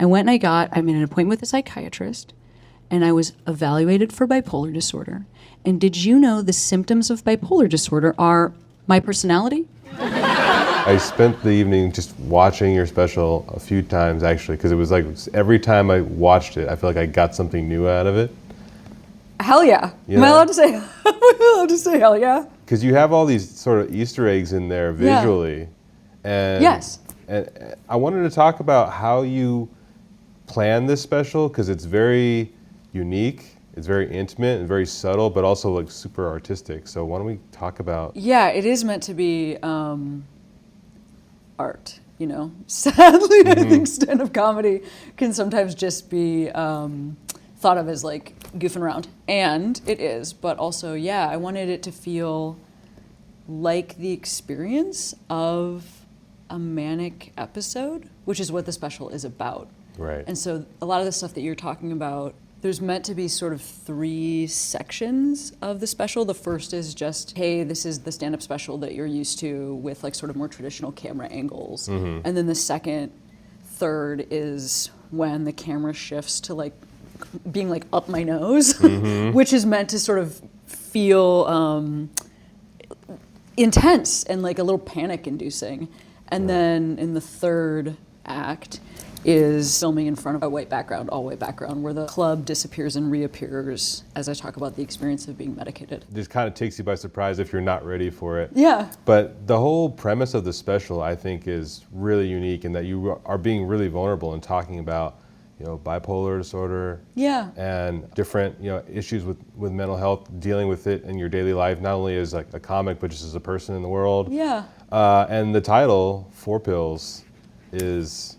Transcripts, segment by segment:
I went and I made an appointment with a psychiatrist, and I was evaluated for bipolar disorder. And did you know the symptoms of bipolar disorder are my personality? I spent the evening just watching your special a few times, actually, because it was like every time I watched it, I feel like I got something new out of it. Hell yeah. Am I allowed to say, am I allowed to say hell yeah? Because you have all these sort of Easter eggs in there visually. And, yes. And I wanted to talk about how you plan this special, because it's very unique, it's very intimate and very subtle, but also like super artistic. So why don't we talk about... Yeah, it is meant to be art, you know. Sadly, I think stand-up comedy can sometimes just be thought of as like goofing around. And it is, but also, yeah, I wanted it to feel like the experience of a manic episode, which is what the special is about. Right. And so a lot of the stuff that you're talking about, there's meant to be sort of 3 sections of the special. The first is just, hey, this is the stand-up special that you're used to with like sort of more traditional camera angles. And then the second, third is when the camera shifts to like being like up my nose, which is meant to sort of feel intense and like a little panic inducing. And then in the third act is filming in front of a white background, all white background, where the club disappears and reappears as I talk about the experience of being medicated. It just kind of takes you by surprise if you're not ready for it. Yeah. But the whole premise of the special, I think, is really unique in that you are being really vulnerable and talking about, you know, bipolar disorder. Yeah. And different, you know, issues with mental health, dealing with it in your daily life, not only as like a comic, but just as a person in the world. Yeah. And the title, 4 Pills, is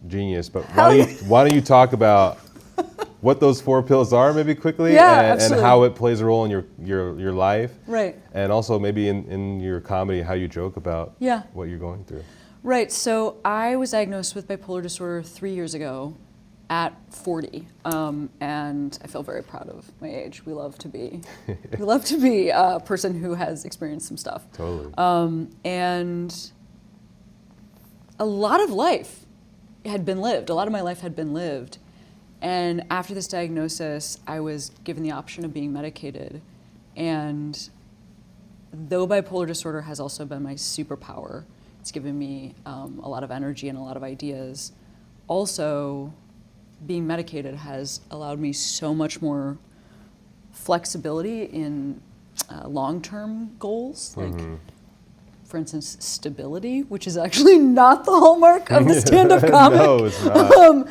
genius. But why don't you talk about what those 4 pills are, maybe quickly, and how it plays a role in your life, right? And also maybe in your comedy, how you joke about what you're going through. Right. So I was diagnosed with bipolar disorder 3 years ago, at 40, and I feel very proud of my age. We love to be a person who has experienced some stuff. Totally. And a lot of life had been lived. A lot of my life had been lived. And after this diagnosis, I was given the option of being medicated. And though bipolar disorder has also been my superpower, it's given me a lot of energy and a lot of ideas. Also, being medicated has allowed me so much more flexibility in long-term goals, like for instance, stability, which is actually not the hallmark of the stand-up comic. No, it's not.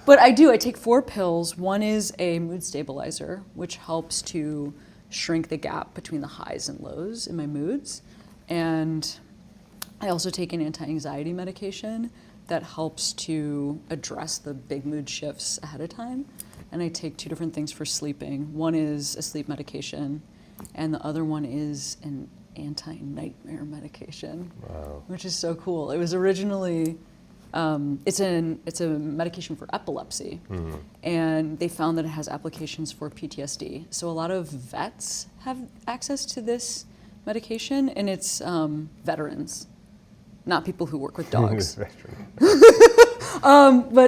But I take 4 pills. One is a mood stabilizer, which helps to shrink the gap between the highs and lows in my moods. And I also take an anti-anxiety medication that helps to address the big mood shifts ahead of time. And I take 2 different things for sleeping. One is a sleep medication, and the other one is an anti-nightmare medication, which is so cool. It was originally, it's a medication for epilepsy, and they found that it has applications for PTSD. So a lot of vets have access to this medication, and it's veterans, not people who work with dogs. But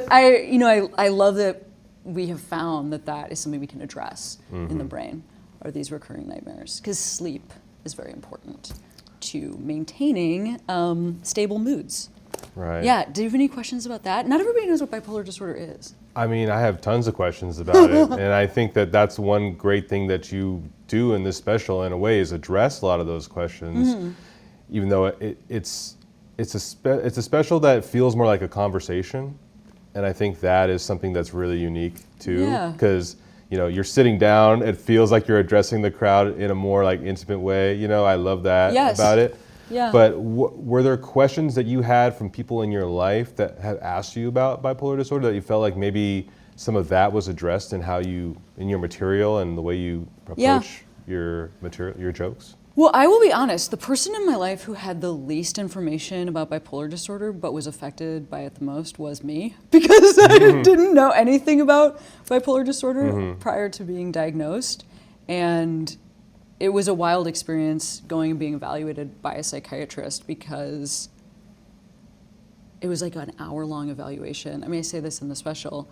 I love that we have found that is something we can address in the brain, are these recurring nightmares, because sleep is very important to maintaining stable moods. Right. Yeah, do you have any questions about that? Not everybody knows what bipolar disorder is. I mean, I have tons of questions about it, and I think that that's one great thing that you do in this special, in a way, is address a lot of those questions, even though it's a special that feels more like a conversation, and I think that is something that's really unique too, because you're sitting down, it feels like you're addressing the crowd in a more like intimate way. I love that about it. Yeah. But were there questions that you had from people in your life that had asked you about bipolar disorder that you felt like maybe some of that was addressed in in your material and the way you approach your material, your jokes? Well, I will be honest, the person in my life who had the least information about bipolar disorder but was affected by it the most was me, because I didn't know anything about bipolar disorder prior to being diagnosed. And it was a wild experience going and being evaluated by a psychiatrist, because it was like an hour-long evaluation. I mean, I say this in the special,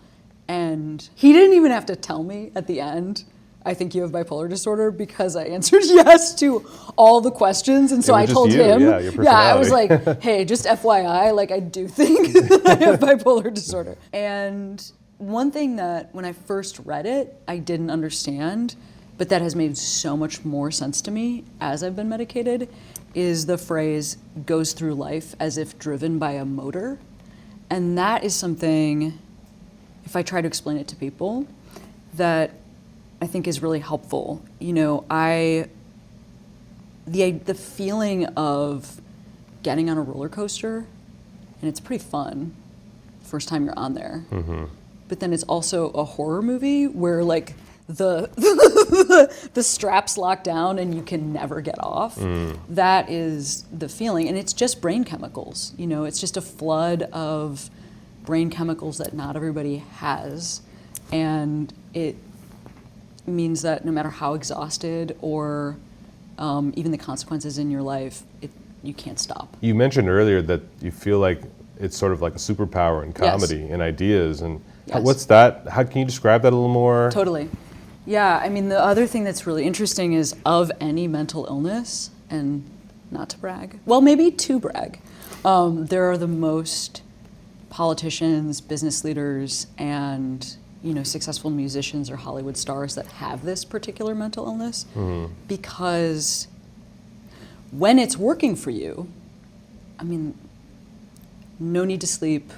and he didn't even have to tell me at the end, I think you have bipolar disorder, because I answered yes to all the questions. And so I told him, your personality. I was like, hey, just FYI, like I do think that I have bipolar disorder. And one thing that when I first read it, I didn't understand, but that has made so much more sense to me as I've been medicated, is the phrase goes through life as if driven by a motor. And that is something, if I try to explain it to people, that I think is really helpful. You know, the feeling of getting on a roller coaster, and it's pretty fun first time you're on there. Mm-hmm. But then it's also a horror movie where like the the straps lock down and you can never get off. That is the feeling, and it's just brain chemicals. You know, it's just a flood of brain chemicals that not everybody has, and it means that no matter how exhausted or even the consequences in your life, you can't stop. You mentioned earlier that you feel like it's sort of like a superpower in comedy and ideas, and what's that? How can you describe that a little more? Totally. Yeah, I mean, the other thing that's really interesting is of any mental illness, and not to brag, well, maybe to brag, there are the most politicians, business leaders, and successful musicians or Hollywood stars that have this particular mental illness, because when it's working for you, I mean, no need to sleep,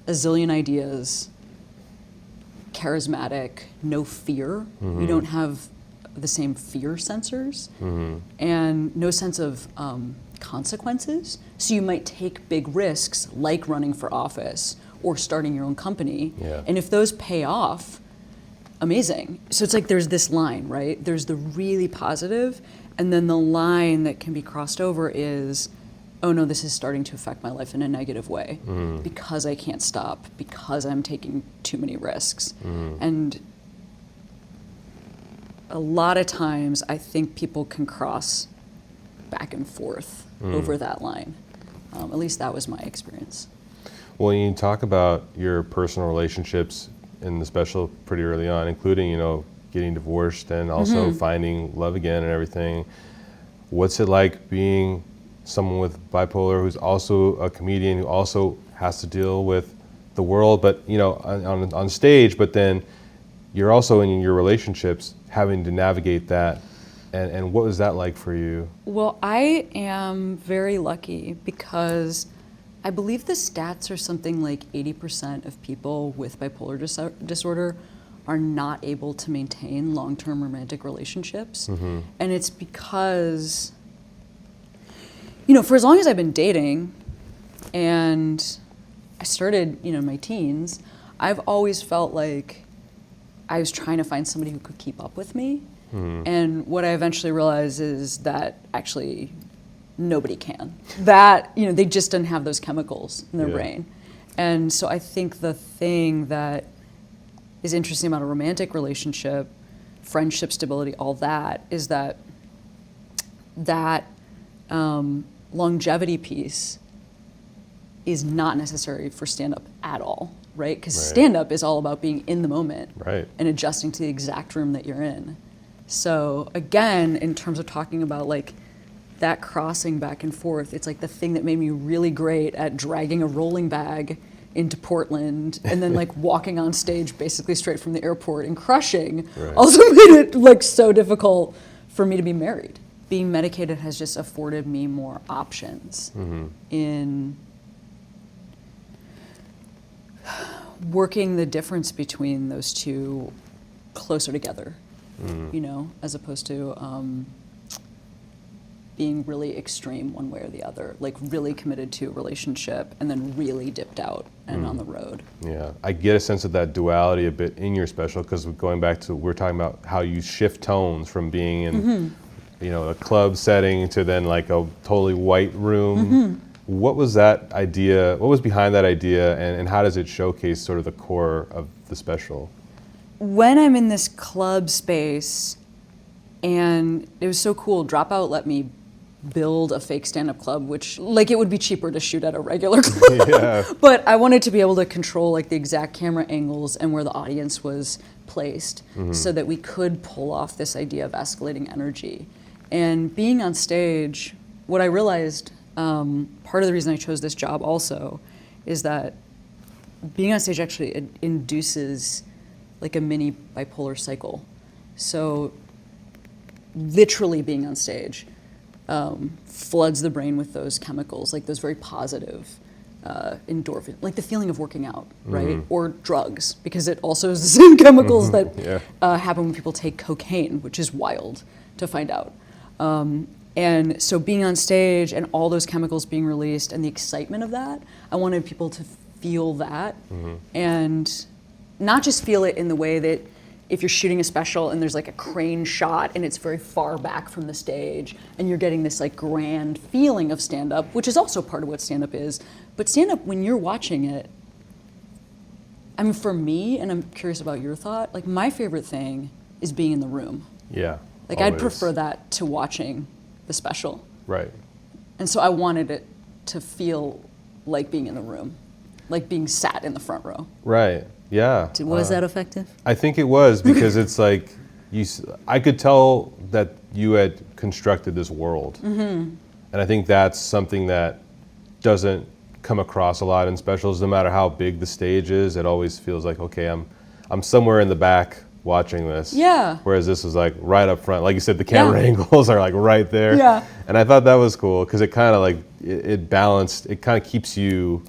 a zillion ideas, charismatic, no fear. You don't have the same fear sensors, and no sense of consequences. So you might take big risks like running for office or starting your own company. Yeah. And if those pay off, amazing. So it's like there's this line, right? There's the really positive, and then the line that can be crossed over is, oh no, this is starting to affect my life in a negative way because I can't stop, because I'm taking too many risks. And a lot of times I think people can cross back and forth over that line. At least that was my experience. Well, you talk about your personal relationships in the special pretty early on, including, getting divorced and also finding love again and everything. What's it like being someone with bipolar who's also a comedian who also has to deal with the world, but, on stage, but then you're also in your relationships having to navigate that. And what was that like for you? Well, I am very lucky because I believe the stats are something like 80% of people with bipolar disorder are not able to maintain long-term romantic relationships. And it's because, for as long as I've been dating, and I started, in my teens, I've always felt like I was trying to find somebody who could keep up with me. And what I eventually realized is that actually nobody can. That, they just didn't have those chemicals in their brain. And so I think the thing that is interesting about a romantic relationship, friendship stability, all that, is that longevity piece is not necessary for stand-up at all, right? Because stand-up is all about being in the moment and adjusting to the exact room that you're in. So again, in terms of talking about like that crossing back and forth, it's like the thing that made me really great at dragging a rolling bag into Portland and then like walking on stage basically straight from the airport and crushing also made it like so difficult for me to be married. Being medicated has just afforded me more options in working the difference between those two closer together, as opposed to being really extreme one way or the other, like really committed to a relationship and then really dipped out and on the road. Yeah, I get a sense of that duality a bit in your special, because going back to, we're talking about how you shift tones from being in a club setting to then like a totally white room. What was that idea, what was behind that idea, and how does it showcase sort of the core of the special? When I'm in this club space, and it was so cool, Dropout let me build a fake stand-up club, which like it would be cheaper to shoot at a regular club. Yeah. But I wanted to be able to control like the exact camera angles and where the audience was placed so that we could pull off this idea of escalating energy. And being on stage, what I realized, part of the reason I chose this job also is that being on stage actually induces like a mini bipolar cycle. So literally being on stage floods the brain with those chemicals, like those very positive endorphin, like the feeling of working out, right? Or drugs, because it also is the same chemicals that happen when people take cocaine, which is wild to find out. And so being on stage and all those chemicals being released and the excitement of that, I wanted people to feel that and not just feel it in the way that if you're shooting a special and there's like a crane shot and it's very far back from the stage and you're getting this like grand feeling of stand-up, which is also part of what stand-up is. But stand-up, when you're watching it, I mean, for me, and I'm curious about your thought, like my favorite thing is being in the room. Yeah. Like always. I'd prefer that to watching the special. Right. And so I wanted it to feel like being in the room, like being sat in the front row. Right. Yeah. Was that effective? I think it was, because it's like I could tell that you had constructed this world, and I think that's something that doesn't come across a lot in specials. No matter how big the stage is, it always feels like, okay, I'm somewhere in the back watching this. Yeah. Whereas this was like right up front, like you said, the camera angles are like right there. Yeah. And I thought that was cool because it kind of like it balanced. It kind of keeps you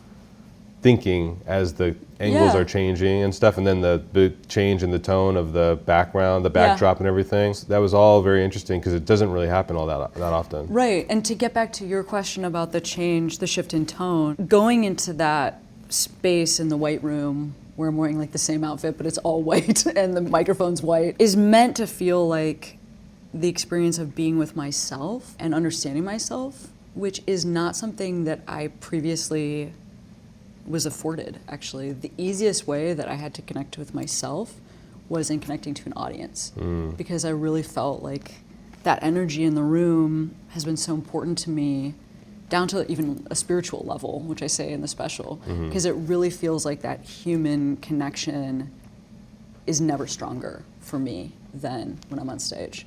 thinking as the angles are changing and stuff, and then the change in the tone of the background, the backdrop and everything. So that was all very interesting because it doesn't really happen all that often. Right, and to get back to your question about the change, the shift in tone, going into that space in the white room where I'm wearing like the same outfit, but it's all white and the microphone's white, is meant to feel like the experience of being with myself and understanding myself, which is not something that I previously was afforded, actually. The easiest way that I had to connect with myself was in connecting to an audience, because I really felt like that energy in the room has been so important to me, down to even a spiritual level, which I say in the special, because it really feels like that human connection is never stronger for me than when I'm on stage.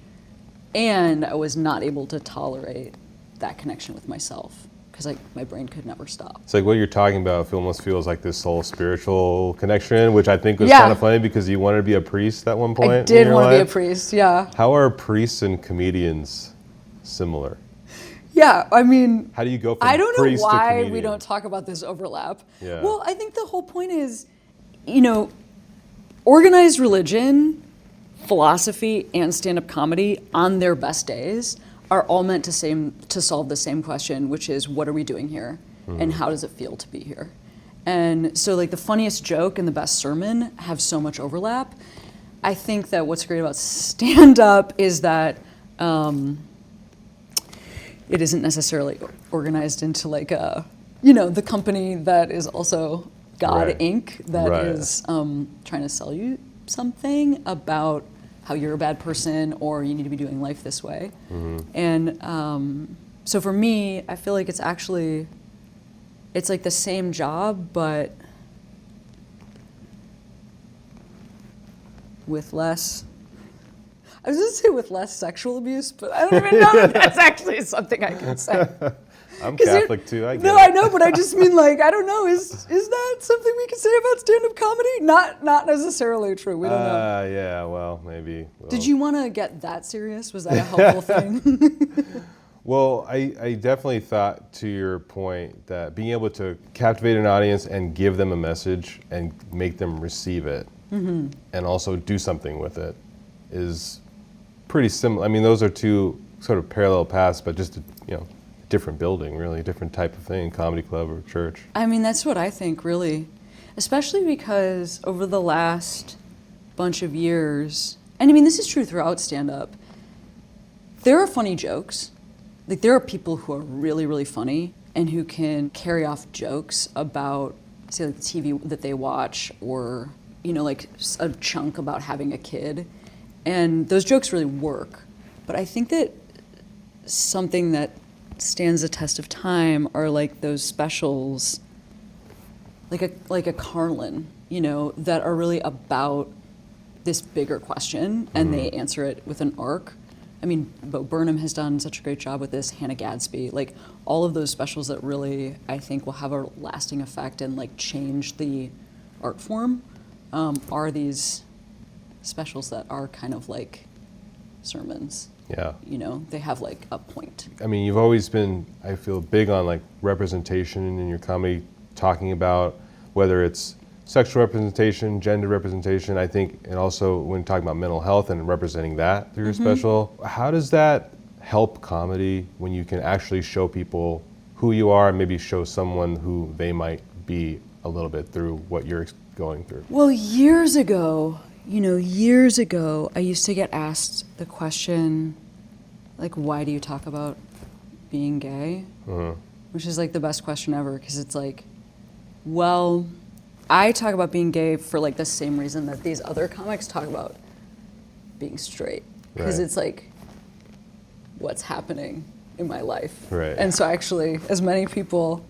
And I was not able to tolerate that connection with myself, because like my brain could never stop. It's like what you're talking about almost feels like this whole spiritual connection, which I think was kind of funny because you wanted to be a priest at one point. I did want to be a priest, yeah. How are priests and comedians similar? Yeah, I mean, How do you go from I don't know priest to why comedian? we don't talk about this overlap. Yeah. Well, I think the whole point is, you know, organized religion, philosophy, and stand-up comedy on their best days are all meant to solve the same question, which is, what are we doing here? And how does it feel to be here? And so like the funniest joke and the best sermon have so much overlap. I think that what's great about stand-up is that it isn't necessarily organized into like a, you know, the company that is also God Inc. that is trying to sell you something about how you're a bad person or you need to be doing life this way. And so for me, I feel like it's like the same job, but with less, I was gonna say with less sexual abuse, but I don't even know if that's actually something I can say. I'm Catholic too, I guess. No, I know, but I just mean like, I don't know, is that something we can say about stand-up comedy? Not necessarily true, we don't know. Yeah, well, maybe. Well. Did you want to get that serious? Was that a helpful thing? Well, I definitely thought, to your point, that being able to captivate an audience and give them a message and make them receive it and also do something with it is pretty similar. I mean, those are two sort of parallel paths, but just, different building, really, different type of thing, comedy club or church. I mean, that's what I think, really. Especially because over the last bunch of years, and I mean, this is true throughout stand-up, there are funny jokes. Like, there are people who are really, really funny and who can carry off jokes about, say, like the TV that they watch or, like a chunk about having a kid. And those jokes really work. But I think that something that stands the test of time are like those specials, like a Carlin, you know, that are really about this bigger question, and they answer it with an arc. I mean, Bo Burnham has done such a great job with this, Hannah Gadsby, like all of those specials that really, I think, will have a lasting effect and like change the art form, are these specials that are kind of like sermons. Yeah. You know, they have like a point. I mean, you've always been, I feel, big on like representation in your comedy, talking about whether it's sexual representation, gender representation, I think, and also when talking about mental health and representing that through your special. How does that help comedy when you can actually show people who you are and maybe show someone who they might be a little bit through what you're going through? Well, years ago, I used to get asked the question, like, why do you talk about being gay? Which is like the best question ever, because it's like, well, I talk about being gay for like the same reason that these other comics talk about being straight. Because Right. it's like, what's happening in my life? Right. And so actually, as many people,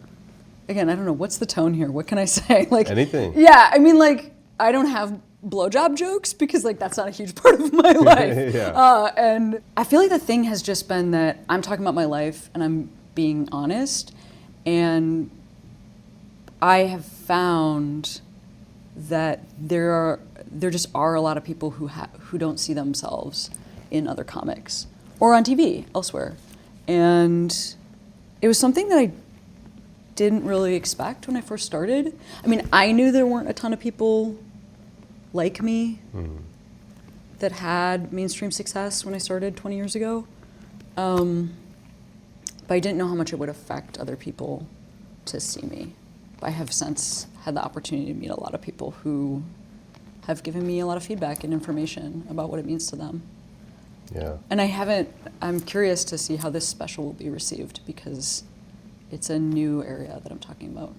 again, I don't know, what's the tone here? What can I say? Like Anything. Yeah, I mean, like, I don't have blowjob jokes because like that's not a huge part of my life. Yeah. And I feel like the thing has just been that I'm talking about my life and I'm being honest, and I have found that there just are a lot of people who don't see themselves in other comics or on TV elsewhere, and it was something that I didn't really expect when I first started. I mean, I knew there weren't a ton of people like me that had mainstream success when I started 20 years ago, but I didn't know how much it would affect other people to see me. I have since had the opportunity to meet a lot of people who have given me a lot of feedback and information about what it means to them. Yeah. And I'm curious to see how this special will be received, because it's a new area that I'm talking about.